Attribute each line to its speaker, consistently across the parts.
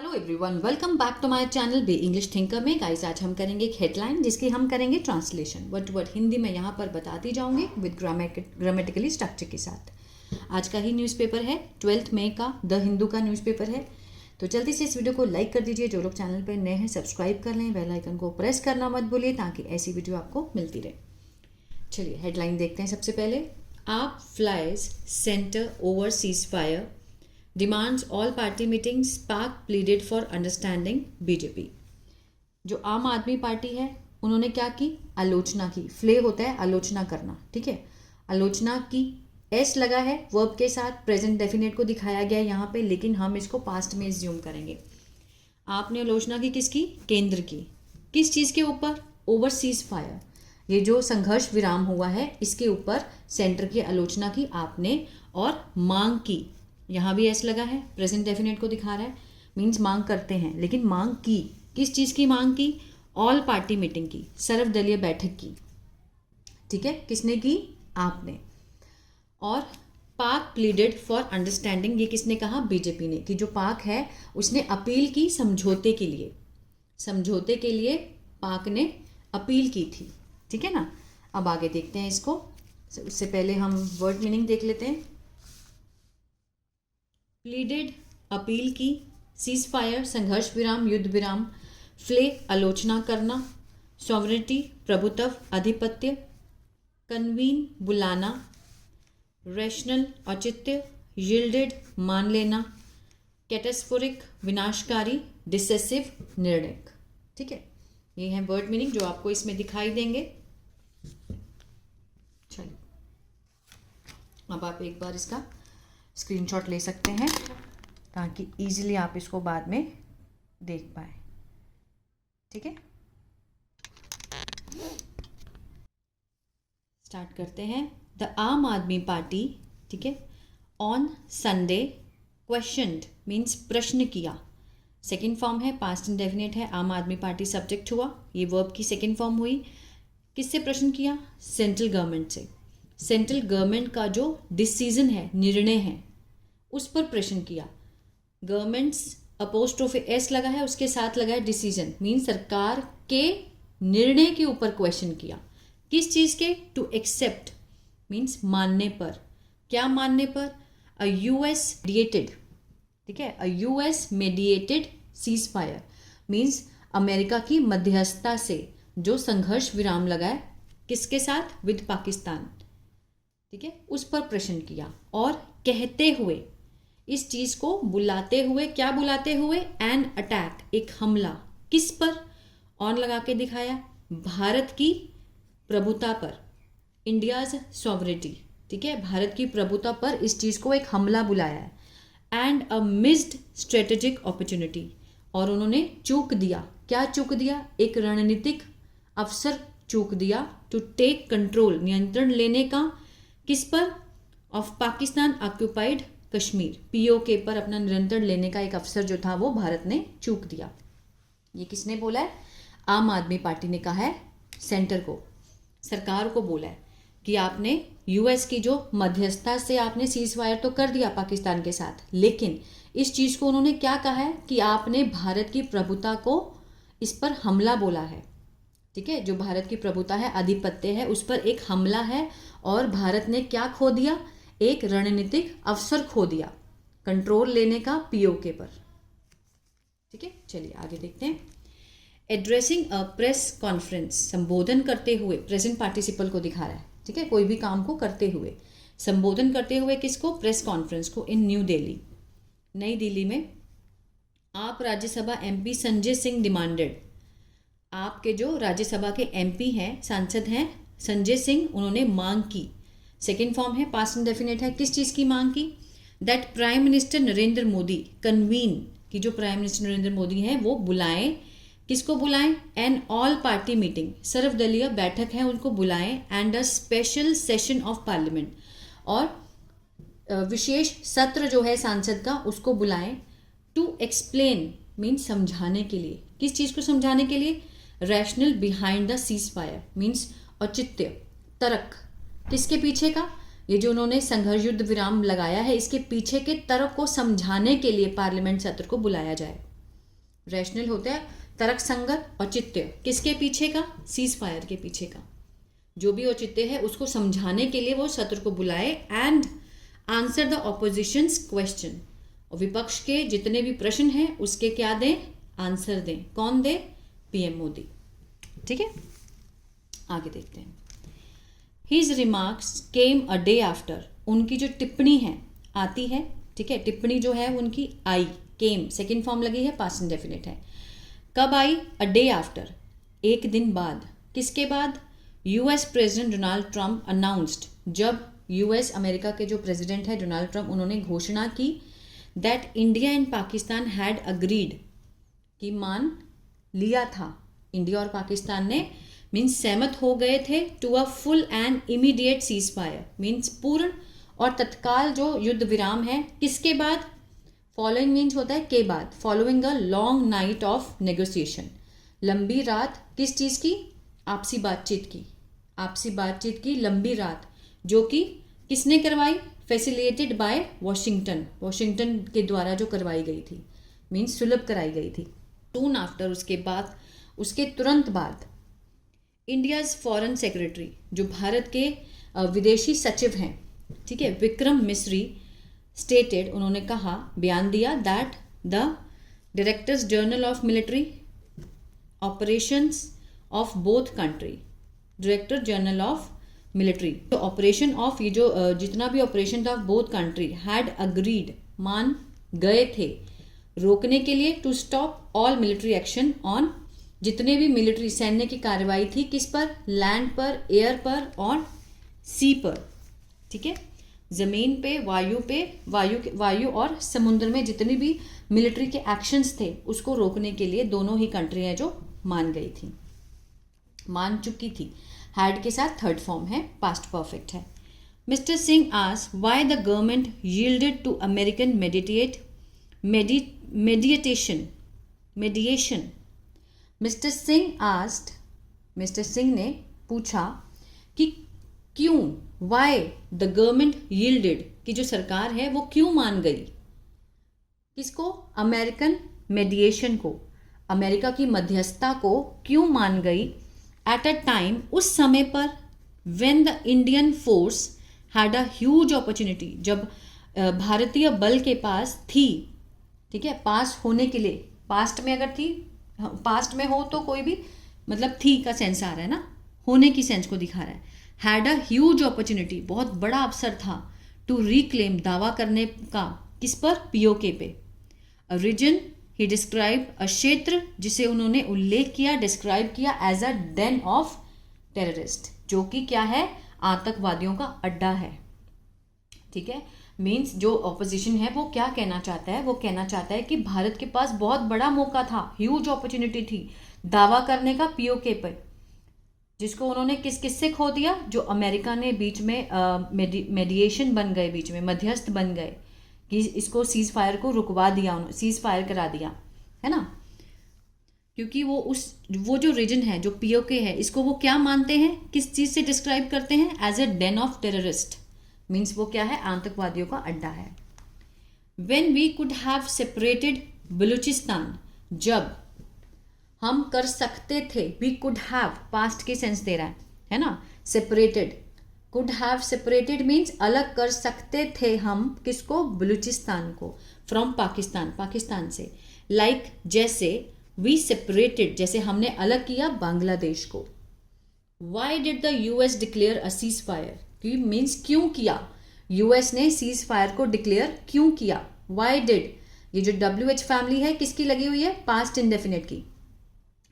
Speaker 1: Hello everyone, welcome back to my channel be English thinker में। Guys, आज हम करेंगे एक हेडलाइन जिसकी हम करेंगे translation word to word Hindi में यहाँ पर बताती जाऊंगी विद ग्रामेटिकली स्ट्रक्चर के साथ। आज का ही न्यूज़पेपर है 12 मई का, द हिंदू का न्यूज़पेपर है। तो जल्दी से इस वीडियो को लाइक कर दीजिए। जो लोग चैनल पर नए हैं सब्सक्राइब कर लें, बेल आइकन को प्रेस करना मत भूलिए ताकि ऐसी वीडियो आपको मिलती रहे। चलिए हेडलाइन देखते हैं। सबसे पहले, आप flies centre over cease fire demands all party meetings, पाक प्लीडेड फॉर अंडरस्टैंडिंग बीजेपी। जो आम आदमी पार्टी है उन्होंने क्या की? आलोचना की। फ्ले होता है आलोचना करना, ठीक है। आलोचना की, एस लगा है वर्ब के साथ, प्रेजेंट डेफिनेट को दिखाया गया है यहाँ पे, लेकिन हम इसको पास्ट में एज्यूम करेंगे। आपने आलोचना की किसकी? केंद्र की। किस चीज़ के ऊपर? ओवर सीज फायर, ये जो संघर्ष विराम हुआ है इसके ऊपर सेंटर की आलोचना की आपने। और मांग की, यहाँ भी एस लगा है, प्रेजेंट डेफिनेट को दिखा रहा है, मीन्स मांग करते हैं, लेकिन मांग की। किस चीज़ की मांग की? ऑल पार्टी मीटिंग की, सर्वदलीय बैठक की, ठीक है। किसने की? आपने। और पाक प्लीडेड फॉर अंडरस्टैंडिंग, ये किसने कहा? बीजेपी ने। कि जो पाक है उसने अपील की समझौते के लिए, समझौते के लिए पाक ने अपील की थी, ठीक है ना। अब आगे देखते हैं इसको। उससे पहले हम वर्ड मीनिंग देख लेते हैं। प्लीडेड, अपील की, सीज फायर, संघर्ष विराम, युद्ध विराम, फ्ले, आलोचना करना, सॉवरेनिटी, प्रभुत्व, आधिपत्य, कन्वीन, बुलाना, रैशनल, औचित्य, यील्डेड, मान लेना, कैटास्फोरिक, विनाशकारी, डिसेसिव, निर्णयक, ठीक है। ये हैं वर्ड मीनिंग जो आपको इसमें दिखाई देंगे। चलिए, अब आप एक बार इसका स्क्रीनशॉट ले सकते हैं ताकि इजीली आप इसको बाद में देख पाए, ठीक है। स्टार्ट करते हैं। द आम आदमी पार्टी, ठीक है, ऑन संडे क्वेश्चनड, मीन्स प्रश्न किया। सेकेंड फॉर्म है, पास्ट इंडेफिनिट है, आम आदमी पार्टी सब्जेक्ट हुआ, ये वर्ब की सेकेंड फॉर्म हुई। किससे प्रश्न किया? सेंट्रल गवर्नमेंट से। सेंट्रल गवर्नमेंट का जो डिसीजन है, निर्णय है, उस पर प्रश्न किया। गवर्नमेंट्स अपोस्ट्रोफी एस लगा है, उसके साथ लगा है डिसीजन, मीन सरकार के निर्णय के ऊपर क्वेश्चन किया। किस चीज़ के? टू एक्सेप्ट, मीन्स मानने पर। क्या मानने पर? अ यूएस मेडिएटेड, ठीक है, a US mediated cease fire, means America की मध्यस्थता से जो संघर्ष विराम लगा है, किसके साथ? विद पाकिस्तान, ठीक है, उस पर प्रश्न किया। और कहते हुए, इस चीज़ को बुलाते हुए, क्या बुलाते हुए? एन अटैक, एक हमला। किस पर? ऑन लगा के दिखाया, भारत की प्रभुता पर, इंडियाज सॉवरेनिटी, ठीक है, भारत की प्रभुता पर इस चीज़ को एक हमला बुलाया है। And a missed strategic opportunity, और उन्होंने चूक दिया। क्या चूक दिया? एक रणनीतिक अवसर चूक दिया। टू टेक कंट्रोल, नियंत्रण लेने का। किस पर? Of Pakistan occupied Kashmir, PoK पर अपना नियंत्रण लेने का एक अवसर जो था वो भारत ने चूक दिया। ये किसने बोला है? आम आदमी पार्टी ने कहा है सेंटर को, सरकार को बोला है कि आपने यूएस की जो मध्यस्थता से आपने सीज फायर तो कर दिया पाकिस्तान के साथ, लेकिन इस चीज़ को उन्होंने क्या कहा है कि आपने भारत की प्रभुता को इस पर हमला बोला है, ठीक है। जो भारत की प्रभुता है, आधिपत्य है, उस पर एक हमला है। और भारत ने क्या खो दिया? एक रणनीतिक अवसर खो दिया, कंट्रोल लेने का पीओके पर, ठीक है। चलिए आगे देखते हैं। एड्रेसिंग अ प्रेस कॉन्फ्रेंस, संबोधन करते हुए, प्रेजेंट पार्टिसिपल को दिखा रहा है, ठीक है, कोई भी काम को करते हुए, संबोधन करते हुए किसको? प्रेस कॉन्फ्रेंस को, इन न्यू दिल्ली, नई दिल्ली में। आप राज्यसभा एमपी संजय सिंह डिमांडेड, आपके जो राज्यसभा के एमपी हैं, सांसद हैं संजय सिंह, उन्होंने मांग की। सेकेंड फॉर्म है, पास्ट इंडेफिनिट है। किस चीज़ की मांग की? That prime minister Narendra Modi convene, की जो प्राइम मिनिस्टर नरेंद्र मोदी हैं वो बुलाएं। किसको बुलाएं? एन ऑल पार्टी मीटिंग, सर्वदलीय बैठक है, उनको बुलाएं। And a special session of parliament, और विशेष सत्र जो है सांसद का उसको बुलाएं। टू एक्सप्लेन, मीन्स समझाने के लिए। किस चीज़ को समझाने के लिए? Rational behind the cease fire, means औचित्य, तर्क, किसके पीछे का? ये जो उन्होंने संघर्ष युद्ध विराम लगाया है, इसके पीछे के तर्क को समझाने के लिए पार्लियामेंट सत्र को बुलाया जाए। रैशनल होता है तर्कसंगत, औचित्य किसके पीछे का? सीज फायर के पीछे का। जो भी औचित्य है उसको समझाने के लिए वो सत्र को बुलाए and answer the opposition's question, और विपक्ष के जितने भी प्रश्न हैं उसके क्या दें? आंसर दें। कौन दे? पीएम मोदी। ठीक है, आगे देखते हैं। His remarks came a day after, उनकी जो टिप्पणी है आती है, ठीक है, टिप्पणी जो है उनकी आई, केम सेकेंड फॉर्म लगी है, पास्ट इंडेफिनिट है। कब आई? अ डे आफ्टर, एक दिन बाद। किसके बाद? US president Donald Trump announced, जब यूएस अमेरिका के जो प्रेसिडेंट है डोनाल्ड ट्रंप, उन्होंने घोषणा की that India and Pakistan had agreed, कि मान लिया था, इंडिया और पाकिस्तान ने मीन्स सहमत हो गए थे to a full and immediate ceasefire, means पूर्ण और तत्काल जो युद्ध विराम है। किसके बाद? फॉलोइंग मीन्स होता है के बाद, following a long night of negotiation, लंबी रात किस चीज़ की? आपसी बातचीत की, आपसी बातचीत की लंबी रात, जो कि किसने करवाई? फैसिलिटेटेड बाय वॉशिंगटन, वॉशिंगटन के द्वारा जो करवाई गई थी, मीन्स सुलभ कराई गई थी। सून आफ्टर, उसके बाद, उसके तुरंत बाद, इंडियाज फॉरेन सेक्रेटरी, जो भारत के विदेशी सचिव हैं, ठीक है, विक्रम मिस्री स्टेटेड, उन्होंने कहा, बयान दिया that the directors journal of military operations of both country, director general of military, तो ऑपरेशन ऑफ, ये जो जितना भी ऑपरेशन था बोथ कंट्री, हैड अग्रीड, मान गए थे, रोकने के लिए to stop all military action on, जितने भी मिलिट्री सैन्य की कार्रवाई थी, किस पर? लैंड पर, एयर पर और सी पर, ठीक है, जमीन पे, वायु और समुद्र में जितनी भी मिलिट्री के एक्शंस थे उसको रोकने के लिए दोनों ही कंट्रियां जो मान गई थी, मान चुकी थी। हैड के साथ थर्ड फॉर्म है, पास्ट परफेक्ट है। Mister Singh asked why the government yielded to American mediation. Mister Singh ने पूछा कि क्यों, वाई द गवर्नमेंट यील्डेड, कि जो सरकार है वो क्यों मान गई, किसको? अमेरिकन मेडिएशन को, अमेरिका की मध्यस्थता को क्यों मान गई? एट अ टाइम, उस समय पर, when the Indian force had a huge opportunity, जब भारतीय बल के पास थी, ठीक है, पास होने के लिए, पास्ट में अगर थी, पास्ट में हो तो कोई भी मतलब थी का सेंस आ रहा है ना, होने की सेंस को दिखा रहा है। हैड अ ह्यूज अपॉर्चुनिटी, बहुत बड़ा अवसर था, टू रिक्लेम, दावा करने का, किस पर? पीओके पे। अ रीजन ही डिस्क्राइब, अ क्षेत्र जिसे उन्होंने उल्लेख किया, डिस्क्राइब किया as a den of terrorist, जो कि क्या है? आतंकवादियों का अड्डा है, ठीक है। मीन्स जो ऑपोजिशन है वो क्या कहना चाहता है? वो कहना चाहता है कि भारत के पास बहुत बड़ा मौका था, ह्यूज अपॉर्चुनिटी थी दावा करने का पीओके पर, जिसको उन्होंने किस से खो दिया? जो अमेरिका ने बीच में मेडिएशन बन गए, बीच में मध्यस्थ बन गए कि इसको सीज फायर को रुकवा दिया, उन्होंने सीज फायर करा दिया, है ना, क्योंकि वो जो रीजन है, जो पीओके है, इसको वो क्या मानते हैं, किस चीज़ से डिस्क्राइब करते हैं? As a den of terrorist, means वो क्या है? आतंकवादियों का अड्डा है। When we could have separated Balochistan, जब हम कर सकते थे, वी कुड हैव, पास्ट के सेंस दे रहा है ना, separated, could have separated means अलग कर सकते थे हम, किसको? बलूचिस्तान को, फ्रॉम पाकिस्तान, पाकिस्तान से, लाइक जैसे, वी सेपरेटेड, जैसे हमने अलग किया बांग्लादेश को। Why did the US declare a cease fire, means क्यों किया? यूएस ने सीज फायर को डिक्लेयर क्यों किया? वाई डिड, ये जो WH फैमिली है किसकी लगी हुई है? पास्ट इंडेफिनिट की,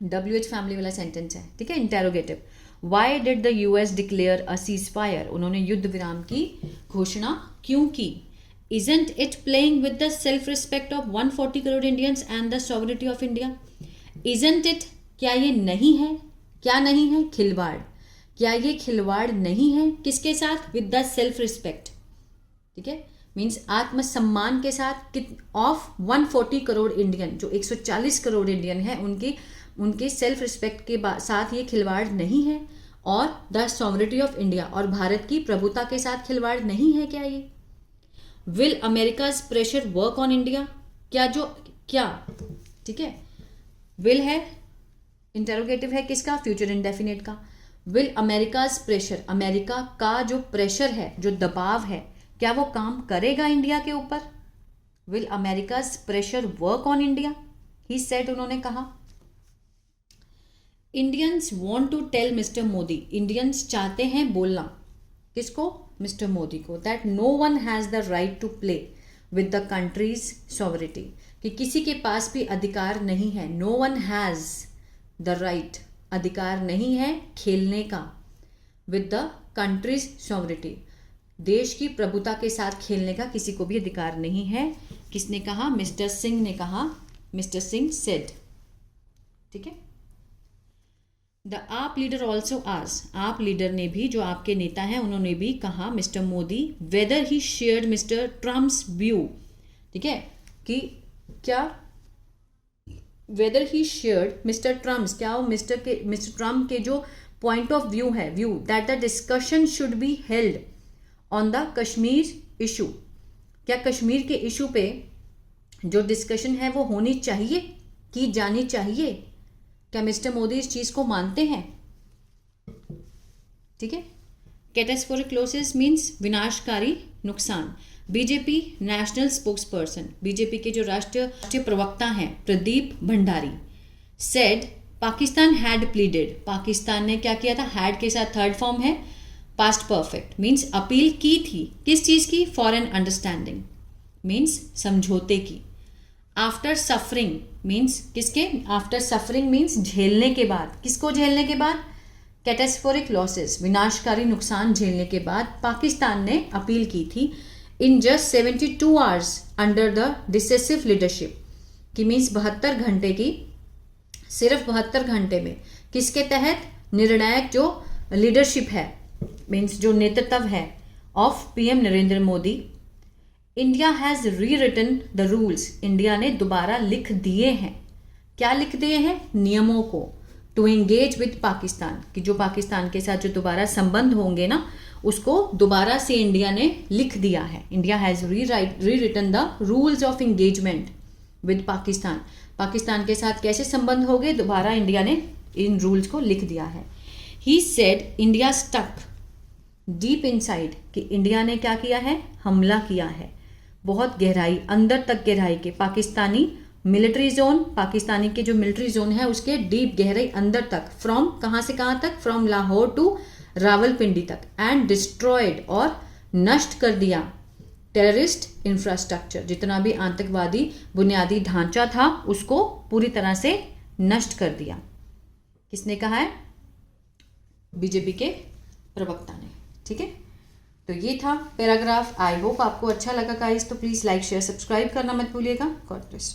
Speaker 1: WH फैमिली वाला सेंटेंस है, ठीक है, interrogative. Why did the US declare a cease fire, उन्होंने युद्ध विराम की घोषणा क्यों की? Isn't it playing with the self respect of 140 crore Indians and the sovereignty of India? Isn't it, क्या ये नहीं है? क्या नहीं है? खिलवाड़, क्या ये खिलवाड़ नहीं है? किसके साथ? विद द सेल्फ रिस्पेक्ट, ठीक है, मीन्स आत्मसम्मान के साथ, ऑफ 140 करोड़ इंडियन, जो 140 करोड़ इंडियन है, उनके सेल्फ रिस्पेक्ट के साथ ये खिलवाड़ नहीं है। और द सॉवरिटी ऑफ इंडिया, और भारत की प्रभुता के साथ खिलवाड़ नहीं है क्या ये? Will America's pressure work on India, क्या, ठीक है, विल है, इंटेरोगेटिव है किसका, फ्यूचर इंडेफिनिट का। विल अमेरिकाज प्रेशर, अमेरिका का जो प्रेशर है, जो दबाव है, क्या वो काम करेगा इंडिया के ऊपर। Will America's pressure work on India, he said, उन्होंने कहा। Indians want to tell mister Modi, Indians चाहते हैं बोलना, किसको, मिस्टर मोदी को, that no one has the right to play with the country's sovereignty, कि किसी के पास भी अधिकार नहीं है, no one has the right, अधिकार नहीं है खेलने का, विद द कंट्रीज सॉवरिटी, देश की प्रभुता के साथ खेलने का किसी को भी अधिकार नहीं है। किसने कहा, मिस्टर सिंह ने कहा, मिस्टर सिंह सेड, ठीक है। द आप लीडर ऑल्सो आस्क्ड, आप लीडर ने भी, जो आपके नेता हैं, उन्होंने भी कहा मिस्टर मोदी वेदर ही शेयर्ड मिस्टर ट्रम्प्स व्यू, ठीक है, कि क्या वेदर ही शेयर्ड मिस्टर ट्रम्प्स, क्या वो मिस्टर ट्रम्प के जो पॉइंट ऑफ व्यू है, view that the discussion should be held on the Kashmir issue, क्या कश्मीर के इशू पे जो डिस्कशन है वो होनी चाहिए, की जानी चाहिए, क्या मिस्टर मोदी इस चीज को मानते हैं, ठीक है। कैटास्ट्रोफिक लॉसेस मीन्स विनाशकारी नुकसान। BJP national spokes person, BJP के जो राष्ट्रीय प्रवक्ता हैं Pradeep Bhandari, said Pakistan had pleaded, Pakistan ने क्या किया था, हैड के साथ थर्ड फॉर्म है, पास्ट परफेक्ट मीन्स अपील की थी, किस चीज की, फॉर एन अंडरस्टैंडिंग मीन्स समझौते की। आफ्टर सफरिंग मीन्स किसके, आफ्टर सफरिंग मीन्स झेलने के बाद, किसको झेलने के बाद, कैटास्ट्रोफिक लॉसेस, विनाशकारी नुकसान झेलने के बाद पाकिस्तान ने अपील की थी in just 72 hours under the decisive leadership, कि मीन्स 72 घंटे की, सिर्फ 72 घंटे में, किसके तहत, निर्णायक जो लीडरशिप है, मीन्स जो नेतृत्व है of PM Narendra Modi. India has rewritten the rules, India ने दोबारा लिख दिए हैं, क्या लिख दिए हैं, नियमों को, टू एंगेज विद पाकिस्तान, कि जो पाकिस्तान के साथ जो दोबारा संबंध होंगे ना, उसको दोबारा से इंडिया ने लिख दिया है। India has rewritten the rules of engagement with Pakistan, Pakistan के साथ कैसे संबंध होंगे, दोबारा इंडिया ने इन रूल्स को लिख दिया है। He said India stuck deep inside, कि इंडिया ने क्या किया है, हमला किया है बहुत गहराई, अंदर तक गहराई के, पाकिस्तानी मिलिट्री जोन, पाकिस्तानी के जो मिलिट्री जोन है उसके डीप गहराई अंदर तक, फ्रॉम कहाँ से कहाँ तक, फ्रॉम लाहौर टू रावलपिंडी तक, एंड डिस्ट्रॉयड और नष्ट कर दिया टेररिस्ट इंफ्रास्ट्रक्चर, जितना भी आतंकवादी बुनियादी ढांचा था उसको पूरी तरह से नष्ट कर दिया। किसने कहा है, बीजेपी के प्रवक्ता ने, ठीक है। तो ये था पैराग्राफ। आई होप आपको अच्छा लगा गाइस, तो प्लीज़ लाइक शेयर सब्सक्राइब करना मत भूलिएगा। God bless.